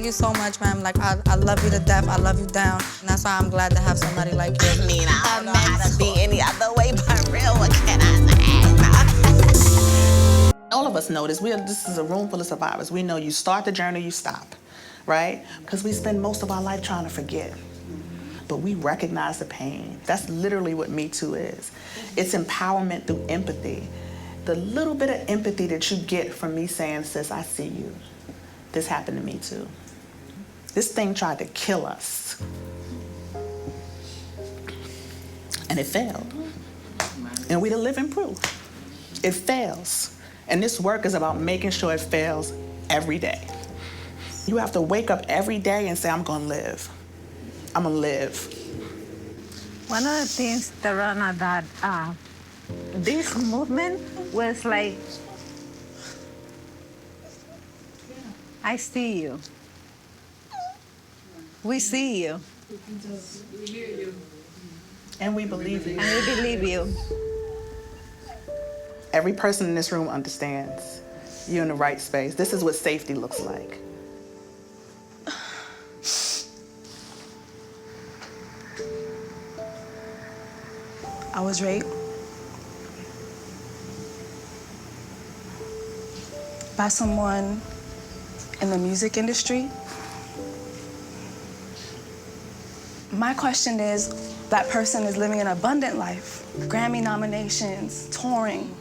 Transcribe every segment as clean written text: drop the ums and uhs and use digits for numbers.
Thank you so much, ma'am. Like, I love you to death. I love you down. And that's why I'm glad to have somebody like you. I mean, I don't know how to be any other way but real. What can I say? All of us know this. This is a room full of survivors. We know you start the journey, you stop, right? Because we spend most of our life trying to forget. But we recognize the pain. That's literally what MeToo is. It's empowerment through empathy. The little bit of empathy that you get from me saying, sis, I see you. This happened to me too. This thing tried to kill us. And it failed. And we the living proof. It fails. And this work is about making sure it fails every day. You have to wake up every day and say, I'm gonna live. I'm gonna live. One of the things, Tarana, that this movement was like, I see you. We see you. We hear you. And we believe you. And we believe you. Every person in this room understands you're in the right space. This is what safety looks like. I was raped by someone in the music industry. My question is, that person is living an abundant life, Grammy nominations, touring,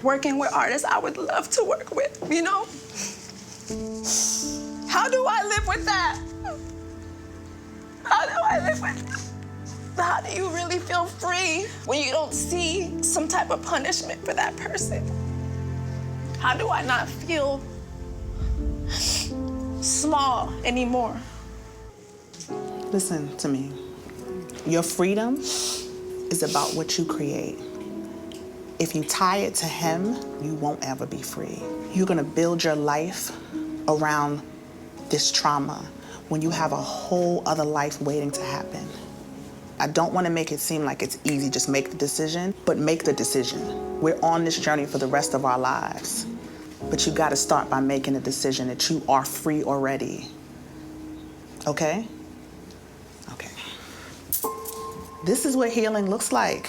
working with artists I would love to work with, you know? How do I live with that? How do I live with that? How do you really feel free when you don't see some type of punishment for that person? How do I not feel small anymore? Listen to me. Your freedom is about what you create. If you tie it to him, you won't ever be free. You're gonna build your life around this trauma when you have a whole other life waiting to happen. I don't want to make it seem like it's easy, just make the decision, but make the decision. We're on this journey for the rest of our lives. But you gotta start by making a decision that you are free already. Okay? Okay. This is what healing looks like.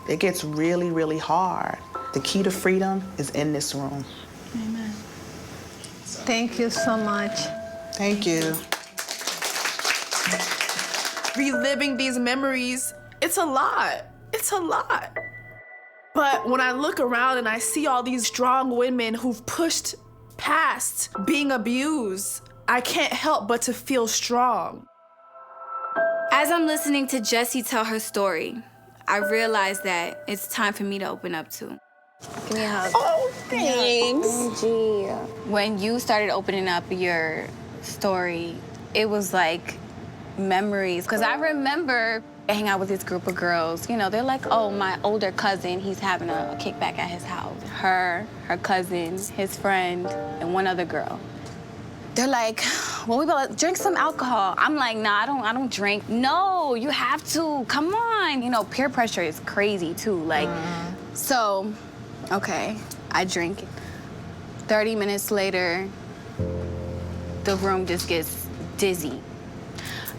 It gets really, really hard. The key to freedom is in this room. Amen. Thank you so much. Thank you. Reliving these memories, it's a lot. It's a lot. But when I look around and I see all these strong women who've pushed past being abused, I can't help but to feel strong. As I'm listening to Jessie tell her story, I realize that it's time for me to open up too. Give me a hug. Oh, thanks. OMG. When you started opening up your story, it was like memories. Because I remember hanging out with this group of girls. You know, they're like, oh, my older cousin, he's having a kickback at his house. Her cousin, his friend, and one other girl. They're like, well, we better drink some alcohol. I'm like, nah, I don't drink. No, you have to, come on. You know, peer pressure is crazy too. Like, so, okay, I drink. 30 minutes later, the room just gets dizzy.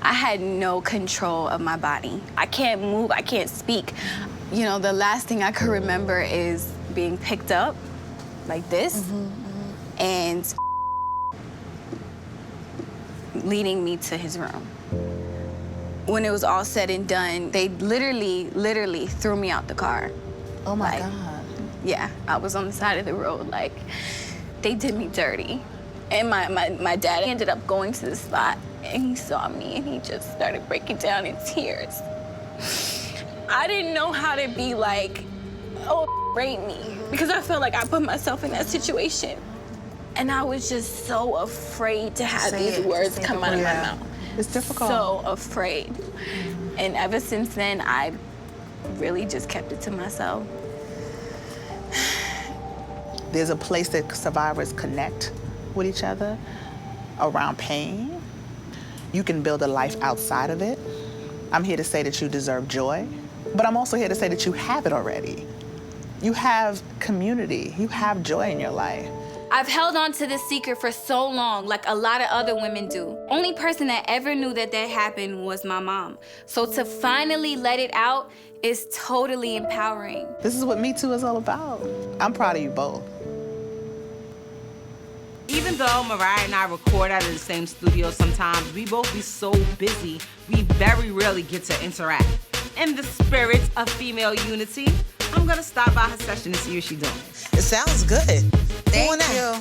I had no control of my body. I can't move, I can't speak. You know, the last thing I could remember is being picked up like this and leading me to his room. When it was all said and done, they literally threw me out the car. Oh my God. Yeah, I was on the side of the road, like, they did me dirty. And my dad ended up going to the spot, and he saw me, and he just started breaking down in tears. I didn't know how to be like, oh, rape me, because I felt like I put myself in that situation. And I was just so afraid to have these words come out of my mouth. It's difficult. So afraid. And ever since then, I really just kept it to myself. There's a place that survivors connect with each other around pain. You can build a life outside of it. I'm here to say that you deserve joy, but I'm also here to say that you have it already. You have community, you have joy in your life. I've held on to this secret for so long, like a lot of other women do. Only person that ever knew that happened was my mom. So to finally let it out is totally empowering. This is what MeToo is all about. I'm proud of you both. Even though Mariah and I record out of the same studio sometimes, we both be so busy, we very rarely get to interact. In the spirit of female unity, I'm gonna stop by her session and see what she's doing. It sounds good. Thank you.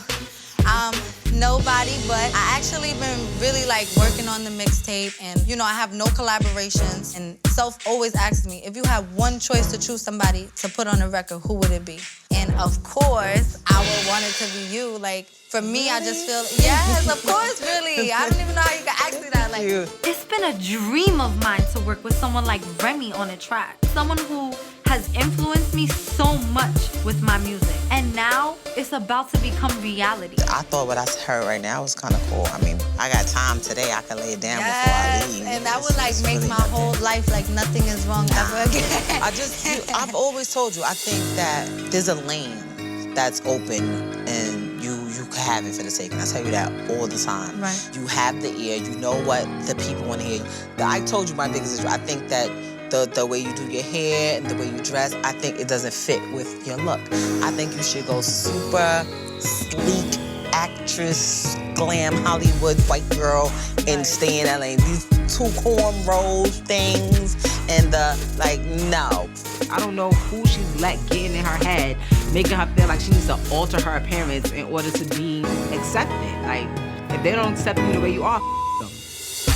Nobody, but I actually been really like working on the mixtape, and you know, I have no collaborations, and Self always asks me, if you had one choice to choose somebody to put on a record, who would it be? And of course, I would want it to be you. Like, for me, I just feel, yes, of course, really. I don't even know how you can ask me that. Like, it's been a dream of mine to work with someone like Remy on a track. Someone who has influenced me so much with my music. And now, it's about to become reality. I thought what I heard right now was kind of cool. I mean, I got time today. I can lay it down before I leave. And that would like make my whole life like nothing is wrong ever again. I've always told you, I think that there's a lane that's open and you can have it for the taking. I tell you that all the time. Right. You have the ear, you know what the people want to hear. I told you my biggest issue. I think that the way you do your hair and the way you dress, I think it doesn't fit with your look. I think you should go super sleek, actress, glam, Hollywood, white girl, and stay in LA. These two cornrows things and no. I don't know who she's let getting in her head, making her feel like she needs to alter her appearance in order to be accepted. Like, if they don't accept you the way you are, them.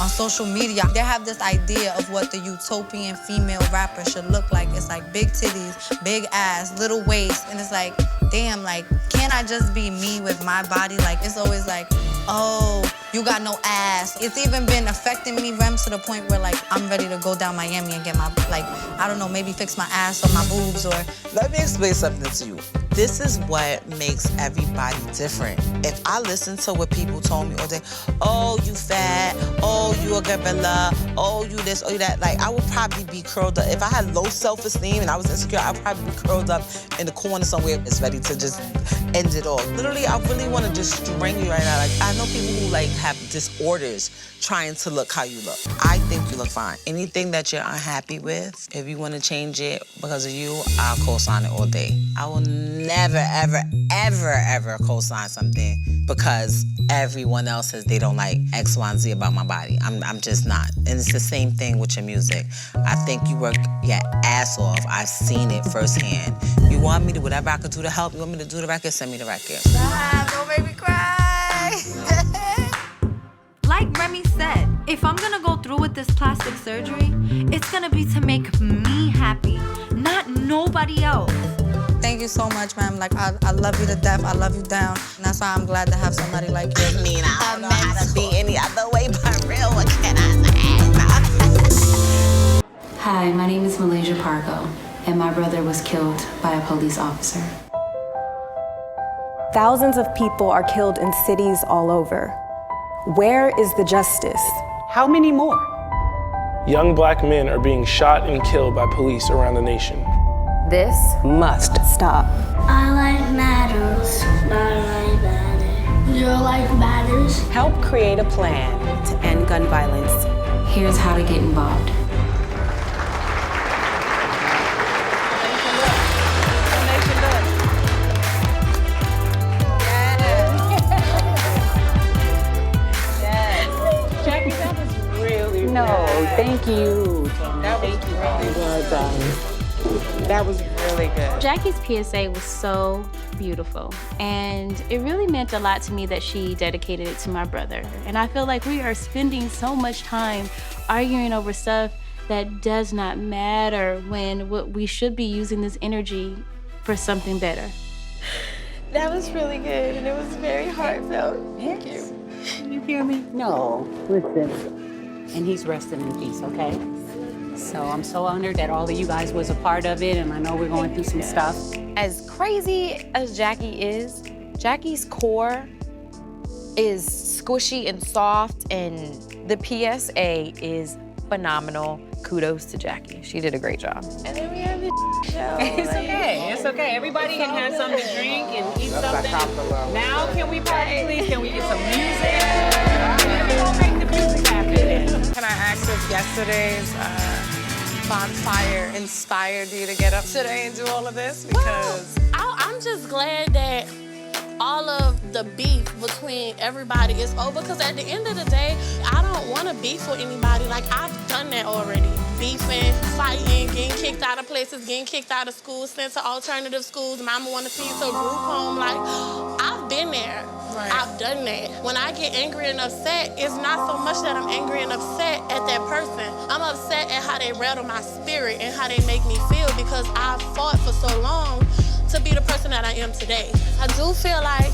On social media, they have this idea of what the utopian female rapper should look like. It's like big titties, big ass, little waist, and it's like, damn, like, can't I just be me with my body? Like, it's always like, oh, you got no ass. It's even been affecting me, Rem, to the point where, like, I'm ready to go down Miami and get my, like, I don't know, maybe fix my ass or my boobs or... Let me explain something to you. This is what makes everybody different. If I listen to what people told me all day, oh, you fat, oh, you a gorilla, oh, you this, oh, you that, like, I would probably be curled up. If I had low self-esteem and I was insecure, I'd probably be curled up in the corner somewhere that's ready to just end it all. Literally, I really want to just string you right now. Like, I know people who, like, have disorders trying to look how you look. I think you look fine. Anything that you're unhappy with, if you want to change it because of you, I'll co-sign it all day. I will never, ever, ever, ever co-sign something because everyone else says they don't like X, Y, and Z about my body. I'm just not. And it's the same thing with your music. I think you work your ass off. I've seen it firsthand. You want me to, whatever I could do to help, you want me to do the record, send me the record. Stop, don't make me cry. Like Remy said, if I'm gonna go through with this plastic surgery, it's gonna be to make me happy, not nobody else. Thank you so much, ma'am. Like, I love you to death. I love you down. And that's why I'm glad to have somebody like you. I mean, I don't know how to be any other way but real. What can I say? Hi, my name is Malaysia Pargo, and my brother was killed by a police officer. Thousands of people are killed in cities all over. Where is the justice? How many more? Young black men are being shot and killed by police around the nation. This must stop. Our life matters. My life matters. Your life matters. Help create a plan to end gun violence. Here's how to get involved. Jackie, that was really thank you. That was really good. Jackie's PSA was so beautiful, and it really meant a lot to me that she dedicated it to my brother. And I feel like we are spending so much time arguing over stuff that does not matter when what we should be using this energy for something better. That was really good, and it was very heartfelt. Thank you. You hear me? No, listen. And he's resting in peace, okay? So I'm so honored that all of you guys was a part of it, and I know we're going through some stuff. As crazy as Jackie is, Jackie's core is squishy and soft, and the PSA is phenomenal. Kudos to Jackie. She did a great job. And then we have the show. It's okay. It's okay. Everybody can have something to drink and eat something. Now, can we party, please? Can we get some music? We're gonna make the music happen. Can I ask if yesterday's bonfire inspired you to get up today and do all of this? Because I'm just glad that all of the beef between everybody is over, because at the end of the day, I don't want to beef with anybody. Like, I've done that already. Beefing, fighting, getting kicked out of places, getting kicked out of schools, sent to alternative schools, mama want to see you to a group home. Like, I've been there. Right. I've done that. When I get angry and upset, it's not so much that I'm angry and upset at that person. I'm upset at how they rattle my spirit and how they make me feel, because I've fought for so long to be the person that I am today. I do feel like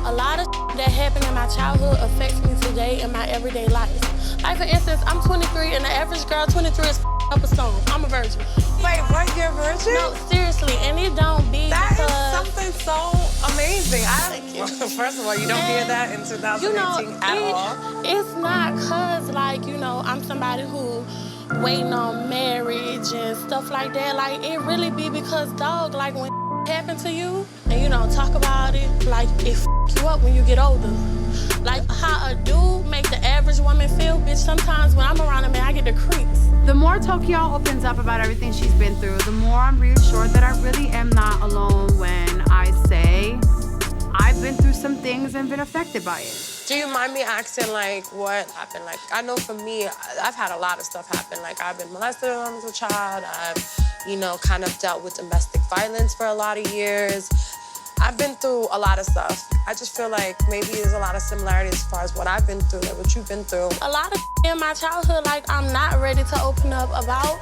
a lot of that happened in my childhood affects me today in my everyday life. Like, for instance, I'm 23 and the average girl 23 is up a stone. I'm a virgin. Wait, what, you're a virgin? No, seriously, and it don't be that because... is something so amazing. First of all, you don't hear that in 2018 at all. It's not because, like, I'm somebody who waiting on marriage and stuff like that. Like, it really be because, dog, like, when happen to you and you don't talk about it, like, it you up when you get older. Like, how a dude make the average woman feel, bitch, sometimes when I'm around a man, I get the creeps. The more Tokyo opens up about everything she's been through, the more I'm reassured that I really am not alone when I say I've been through some things and been affected by it. Do you mind me asking, like, what happened? Like, I know for me, I've had a lot of stuff happen. Like, I've been molested when I was a child. I've, kind of dealt with domestic violence for a lot of years. I've been through a lot of stuff. I just feel like maybe there's a lot of similarities as far as what I've been through, like what you've been through. A lot of in my childhood, like, I'm not ready to open up about.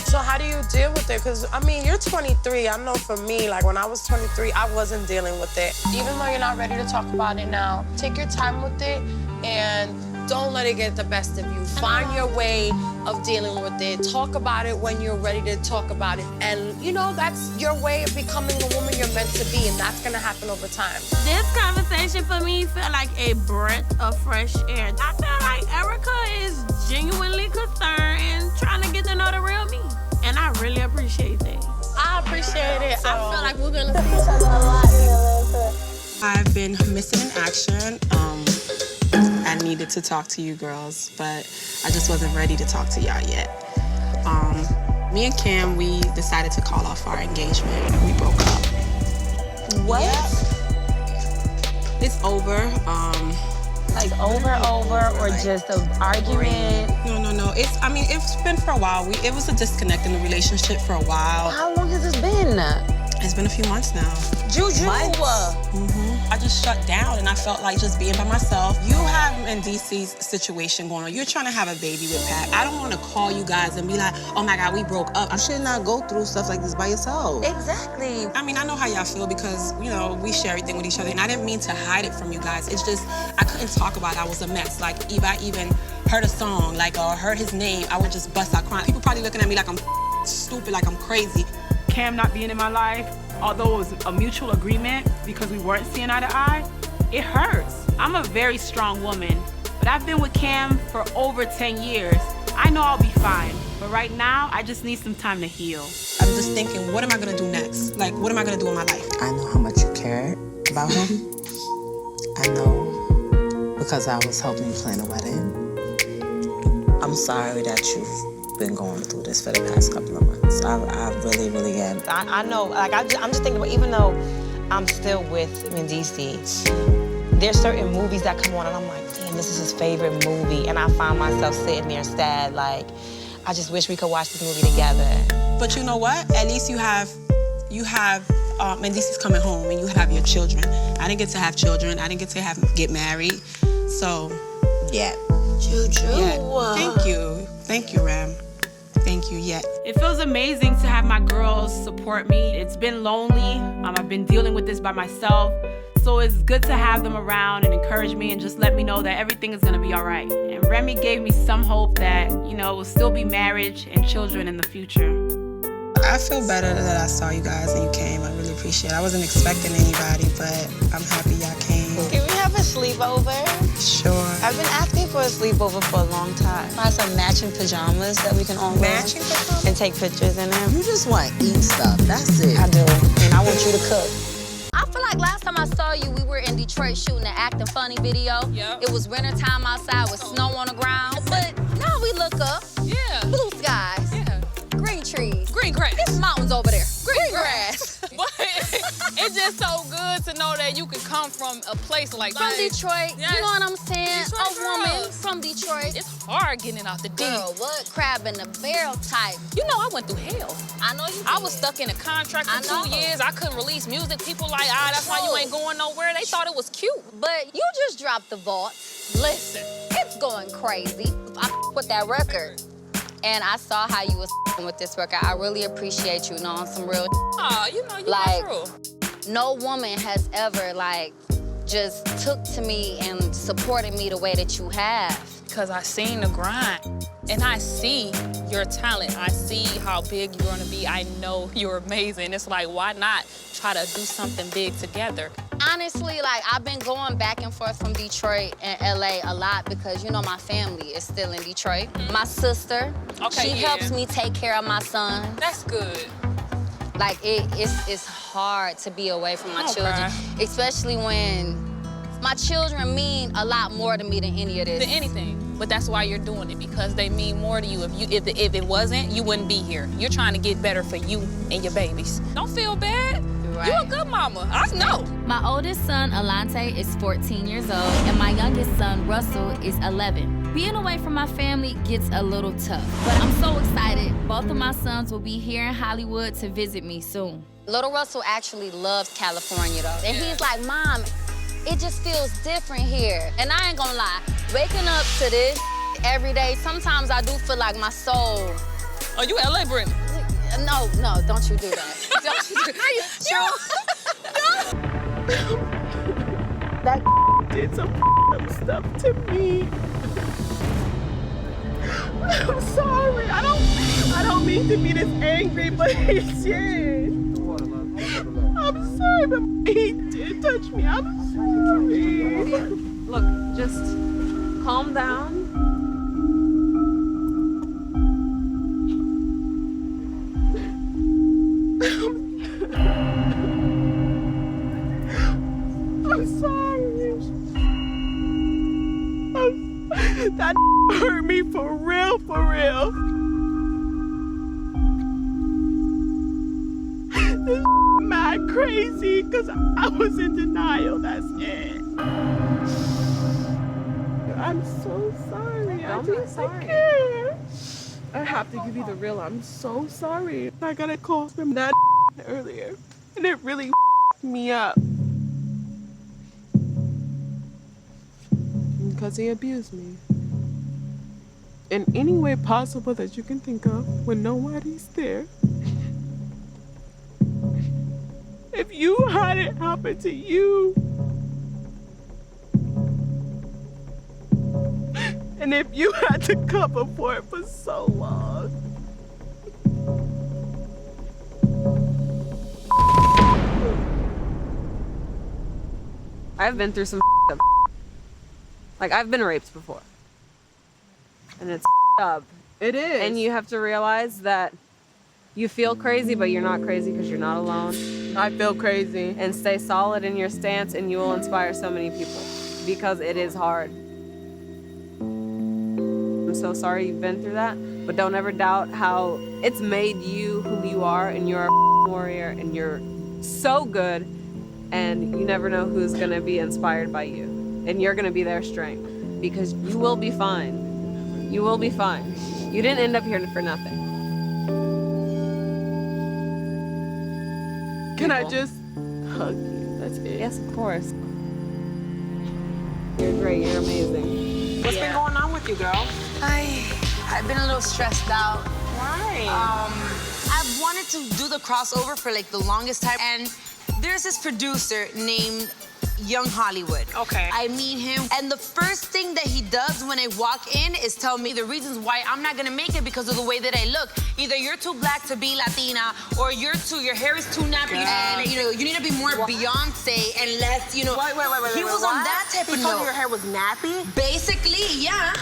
So how do you deal with it? Because, I mean, you're 23. I know for me, like, when I was 23, I wasn't dealing with it. Even though you're not ready to talk about it now, take your time with it and don't let it get the best of you. Find your way of dealing with it. Talk about it when you're ready to talk about it. And, that's your way of becoming the woman you're meant to be, and that's gonna happen over time. This conversation for me felt like a breath of fresh air. I feel like Erica is genuinely concerned and trying to get to know the real me. And I really appreciate that. I appreciate it. I feel like we're gonna see each other a lot in Atlanta. I've been missing in action. I needed to talk to you girls, but I just wasn't ready to talk to y'all yet. Me and Cam, we decided to call off our engagement. We broke up. What? Yeah. It's over. Like over, or just an argument? No. It's been for a while. It was a disconnect in the relationship for a while. How long has this been? It's been a few months now. Juju. I just shut down and I felt like just being by myself. You have DC's situation going on. You're trying to have a baby with Pat. I don't want to call you guys and be like, oh my God, we broke up. You should not go through stuff like this by yourself. Exactly. I mean, I know how y'all feel because, we share everything with each other and I didn't mean to hide it from you guys. It's just, I couldn't talk about it. I was a mess. Like, if I even heard a song, or heard his name, I would just bust out crying. People probably looking at me like I'm stupid, like I'm crazy. Cam not being in my life, although it was a mutual agreement because we weren't seeing eye to eye, it hurts. I'm a very strong woman, but I've been with Cam for over 10 years. I know I'll be fine, but right now, I just need some time to heal. I'm just thinking, what am I gonna do next? Like, what am I gonna do in my life? I know how much you care about him. I know because I was helping plan a wedding. I'm sorry that you've been going through this for the past couple of months. I really, really am. I know, I'm just thinking about, even though I'm still with him in DC, there's certain movies that come on and I'm like, damn, this is his favorite movie. And I find myself sitting there sad, like, I just wish we could watch this movie together. But you know what? At least you have, Mendice's coming home and you have your children. I didn't get to have children. I didn't get to get married. So, yeah. Juju. Yeah. Thank you, Ram. Thank you, yet. It feels amazing to have my girls support me. It's been lonely. I've been dealing with this by myself. So it's good to have them around and encourage me and just let me know that everything is gonna be all right. And Remy gave me some hope that, it will still be marriage and children in the future. I feel better that I saw you guys and you came. I really appreciate it. I wasn't expecting anybody, but I'm happy y'all came. Can we have a sleepover? Sure. I've been asking for a sleepover for a long time. I have some matching pajamas that we can all wear. Matching pajamas? And take pictures in them. You just want to eat stuff. That's it. I do. And I want you to cook. I feel like last time I saw you, we were in Detroit shooting an Acting Funny video. Yep. It was wintertime outside with snow on the ground. But now we look up. Yeah. Blue skies. Yeah. Green trees. Green grass. There's mountains over there. Green grass. But it's just so good to know that you can come from a place like From that. Detroit, Yes. you know what I'm saying? Detroit A woman girls. from Detroit. It's hard getting out the D. Girl, what? Crab in the barrel type. You know I went through hell. I know you did. I was stuck in a contract for 2 years. I couldn't release music. People like, that's why you ain't going nowhere. They thought it was cute. But you just dropped the vault. Listen, it's going crazy. I with that record. And I saw how you was with this record. I really appreciate you, on some real Aw, you know, you like, true. no woman has ever, just took to me and supported me the way that you have. Because I seen the grind. And I see your talent. I see how big you're gonna be. I know you're amazing. It's like, why not try to do something big together? Honestly, I've been going back and forth from Detroit and LA a lot because, my family is still in Detroit. My sister, she helps me take care of my son. That's good. It's hard to be away from my children, especially when my children mean a lot more to me than any of this. Than anything. But that's why you're doing it, because they mean more to you. If it wasn't, you wouldn't be here. You're trying to get better for you and your babies. Don't feel bad. Right. You're a good mama. I know. My oldest son, Alante, is 14 years old, and my youngest son, Russell, is 11. Being away from my family gets a little tough, but I'm so excited. Both of my sons will be here in Hollywood to visit me soon. Little Russell actually loves California, though. And he's like, Mom, it just feels different here. And I ain't gonna lie, waking up to this every day, sometimes I do feel like my soul. Oh, you LA Britney? No, don't you do that. Don't you do that. Are you sure? That did some stuff to me. I'm sorry. I don't mean to be this angry, but he did. I'm sorry, but he did touch me. I'm sorry. Look, just calm down. I'm sorry. That hurt me for real, for real. This mad crazy because I was in denial, that's it. I'm so sorry. Don't be sorry. I have to give you the real, I'm so sorry. I got a call from that earlier, and it really me up. Because he abused me. In any way possible that you can think of when nobody's there. If you had it happen to you, and if you had to cover for it for so long. I've been through some like, I've been raped before. And it's up. It is. And you have to realize that you feel crazy, but you're not crazy because you're not alone. I feel crazy. And stay solid in your stance, and you will inspire so many people because it is hard. I'm so sorry you've been through that, but don't ever doubt how it's made you who you are, and you're a warrior, and you're so good, and you never know who's gonna be inspired by you. And you're gonna be their strength because you will be fine. You will be fine. You didn't end up here for nothing. Can I just hug you? That's it. Yes, of course. You're great. You're amazing. What's been going on with you, girl? I've been a little stressed out. Why? I've wanted to do the crossover for the longest time, and there's this producer named young Hollywood. Okay. I meet him, and the first thing that he does when I walk in is tell me the reasons why I'm not gonna make it because of the way that I look. Either you're too black to be Latina, or your hair is too nappy, and you need to be more Beyonce and less, Wait. He was on that type of He told note. you your hair was nappy? Basically, yeah.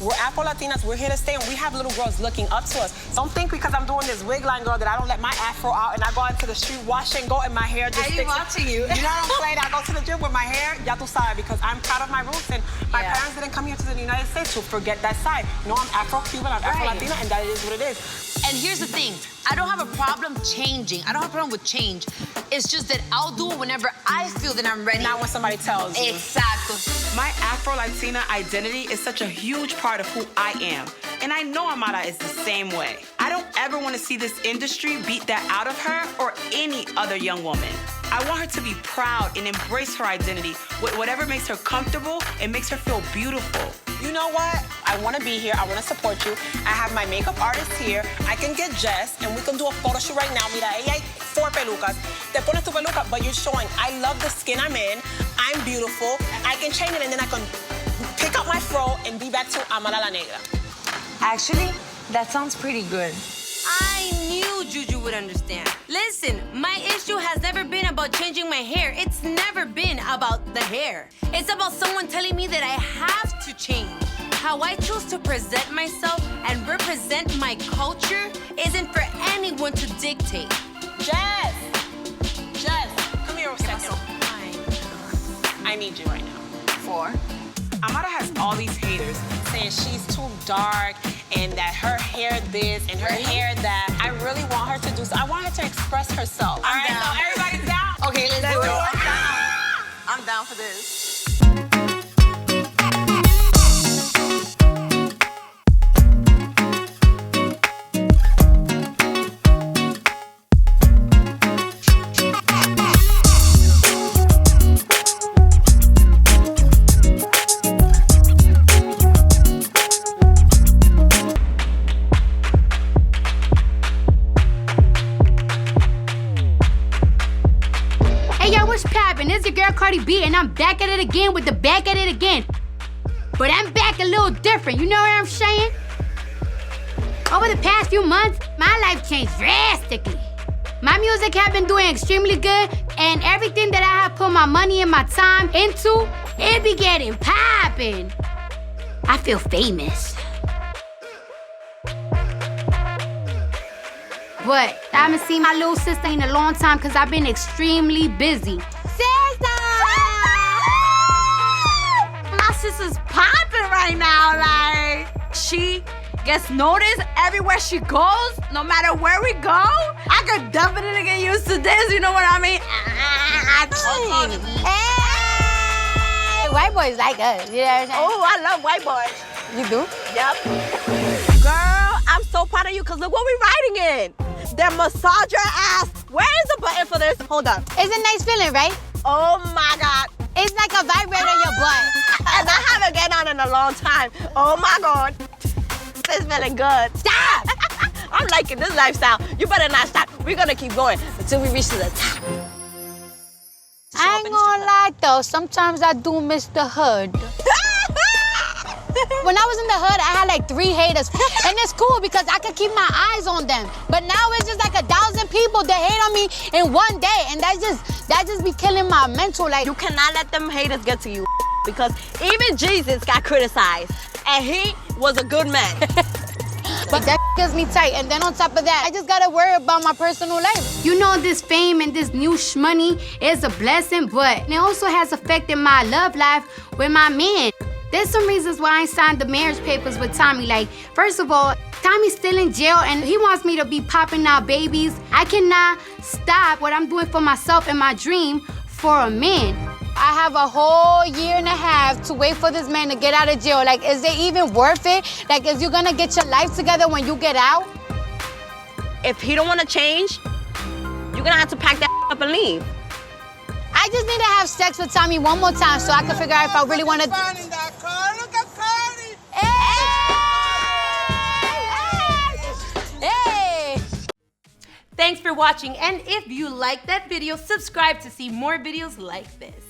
We're Afro-Latinas, we're here to stay, and we have little girls looking up to us. Don't think because I'm doing this wig line, girl, that I don't let my afro out and I go out into the street, wash and go, and my hair just sticks. Watching you. You know what I'm saying? I go to the gym with my hair, ya tu sabes, because I'm proud of my roots, and my parents didn't come here to the United States to forget that side. No, I'm Afro-Cuban, I'm Afro-Latina, and that is what it is. And here's the thing, I don't have a problem changing. I don't have a problem with change. It's just that I'll do it whenever I feel that I'm ready. Not when somebody tells you. Exactly. My Afro-Latina identity is such a huge part of who I am. And I know Amara is the same way. I don't ever want to see this industry beat that out of her or any other young woman. I want her to be proud and embrace her identity with whatever makes her comfortable and makes her feel beautiful. You know what? I want to be here. I want to support you. I have my makeup artist here. I can get Jess, and we can do a photo shoot right now. Mira, ella hay 4 pelucas. Te pones tu peluca, but you're showing. I love the skin I'm in. I'm beautiful. I can change it, and then I can pick up my fro and be back to Amara La Negra. Actually, that sounds pretty good. I knew Juju would understand. Listen, my issue has never been about changing my hair. It's never been about the hair. It's about someone telling me that I have to change. How I choose to present myself and represent my culture isn't for anyone to dictate. Jess, come here a second. I need you right now. For? Amara has all these haters saying she's too dark and that her hair this and her hair that. I really want her to do so. I want her to express herself. All right, so everybody's down? Okay, let's do it. I'm down for this. It's your girl Cardi B, and I'm back at it again with the back at it again. But I'm back a little different, you know what I'm saying? Over the past few months, my life changed drastically. My music has been doing extremely good, and everything that I have put my money and my time into, it be getting popping. I feel famous. But I haven't seen my little sister in a long time because I've been extremely busy. My sister's popping right now, like, she gets noticed everywhere she goes, no matter where we go. I could definitely get used to this, you know what I mean? Hey, white boys like us, you know what I'm saying? Oh, I love white boys. You do? Yep. Girl, I'm so proud of you, because look what we're riding in. They massage your ass. Where is the button for this? Hold on. It's a nice feeling, right? Oh my God. It's like a vibrator in your butt. And I haven't get on in a long time. Oh my God. It's feeling good. Stop! I'm liking this lifestyle. You better not stop. We're gonna keep going until we reach to the top. I ain't gonna lie though, sometimes I do miss the hood. When I was in the hood, I had like 3 haters. And it's cool because I could keep my eyes on them. But now it's just like 1,000 people that hate on me in one day. And that just be killing my mental. Like, you cannot let them haters get to you, because even Jesus got criticized. And he was a good man. But that gets me tight. And then on top of that, I just gotta worry about my personal life. You know, this fame and this new shmoney is a blessing, but it also has affected my love life with my man. There's some reasons why I signed the marriage papers with Tommy. Like, first of all, Tommy's still in jail and he wants me to be popping out babies. I cannot stop what I'm doing for myself and my dream for a man. I have a whole 1.5 years to wait for this man to get out of jail. Like, is it even worth it? Like, is you gonna get your life together when you get out? If he don't wanna change, you're gonna have to pack that up and leave. I just need to have sex with Tommy one more time so I can figure out if I really wanna. Look at Cardi! Hey! Thanks for watching, and if you liked that video, subscribe to see more videos like this.